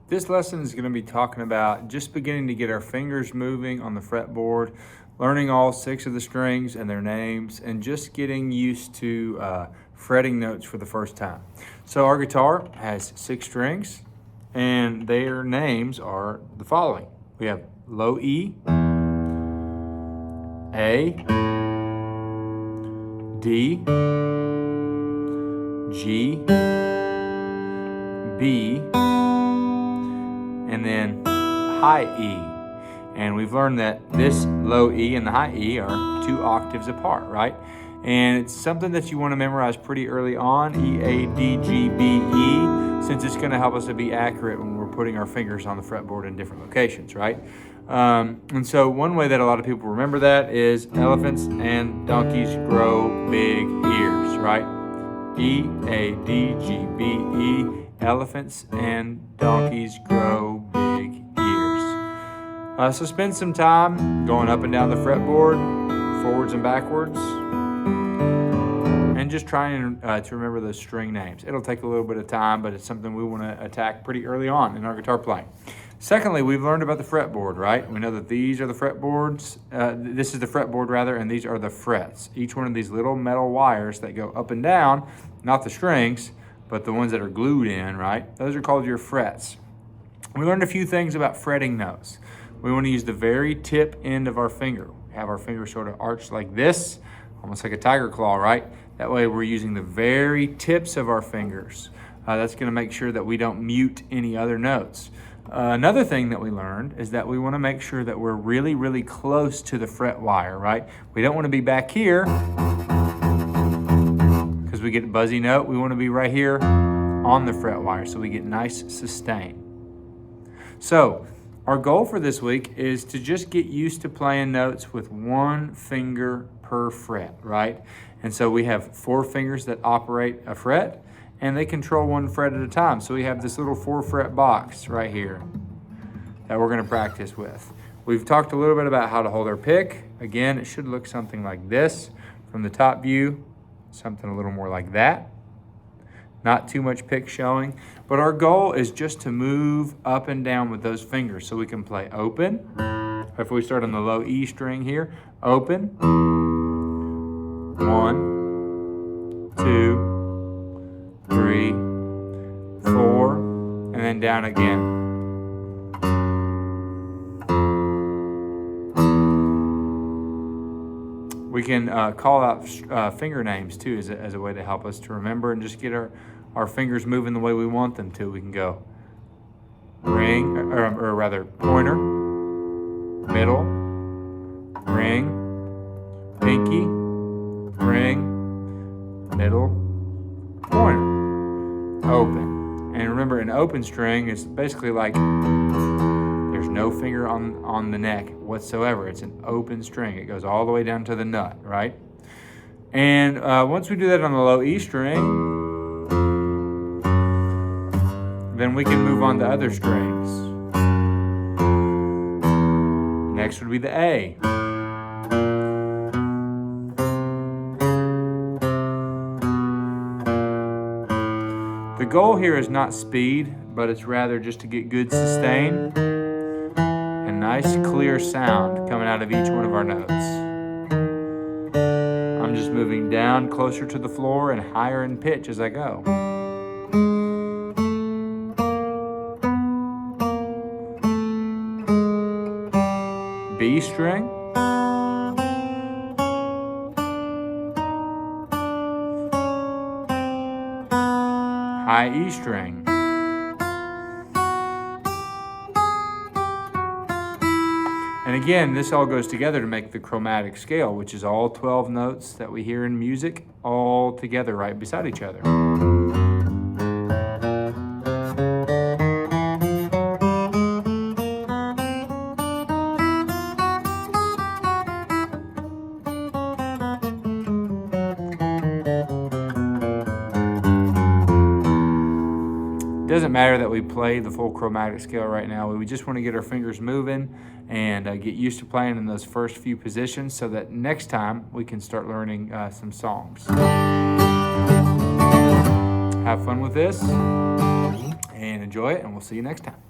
This lesson is going to be talking about just beginning to get our fingers moving on the fretboard, learning all 6 of the strings and their names, and just getting used to fretting notes for the first time. So our guitar has 6 strings, and their names are the following. We have low E, A, D, G, B, and then high E. And we've learned that this low E and the high E are 2 octaves apart, right? And it's something that you want to memorize pretty early on, E, A, D, G, B, E, since it's going to help us to be accurate when we're putting our fingers on the fretboard in different locations, right? And so one way that a lot of people remember that is elephants and donkeys grow big ears, right? E, A, D, G, B, E, elephants and donkeys grow big ears. So spend some time going up and down the fretboard, forwards and backwards, and just trying to remember those string names. It'll take a little bit of time, but it's something we want to attack pretty early on in our guitar playing. Secondly, we've learned about the fretboard, right? We know that these are the fretboards. This is the fretboard rather, and these are the frets. Each one of these little metal wires that go up and down, not the strings, but the ones that are glued in, right? Those are called your frets. We learned a few things about fretting notes. We want to use the very tip end of our finger. Have our finger sort of arched like this, almost like a tiger claw, right? That way we're using the very tips of our fingers. That's going to make sure that we don't mute any other notes. Another thing that we learned is that we want to make sure that we're really, really close to the fret wire, right? We don't want to be back here because we get a buzzy note. We want to be right here on the fret wire so we get nice sustain. So our goal for this week is to just get used to playing notes with 1 finger per fret, right? And so we have 4 fingers that operate a fret, and they control 1 fret at a time. So we have this little 4 fret box right here that we're going to practice with. We've talked a little bit about how to hold our pick. Again, it should look something like this from the top view, something a little more like that. Not too much pick showing, but our goal is just to move up and down with those fingers so we can play open. If we start on the low E string here, open, 1, 2, 3, 4, and then down again. We can call out finger names too as a way to help us to remember and just get our fingers moving the way we want them to. We can go ring, or rather pointer, middle, ring, pinky, ring, middle, pointer. Open. And remember, an open string is basically like there's no finger on the neck whatsoever. It's an open string. It goes all the way down to the nut, right? And once we do that on the low E string, then we can move on to other strings. Next would be the A. The goal here is not speed, but it's rather just to get good sustain and nice clear sound coming out of each one of our notes. I'm just moving down closer to the floor and higher in pitch as I go. B string. High E string. And again, this all goes together to make the chromatic scale, which is all 12 notes that we hear in music all together right beside each other. It doesn't matter that we play the full chromatic scale right now. We just want to get our fingers moving and get used to playing in those first few positions so that next time we can start learning some songs. Have fun with this and enjoy it, and we'll see you next time.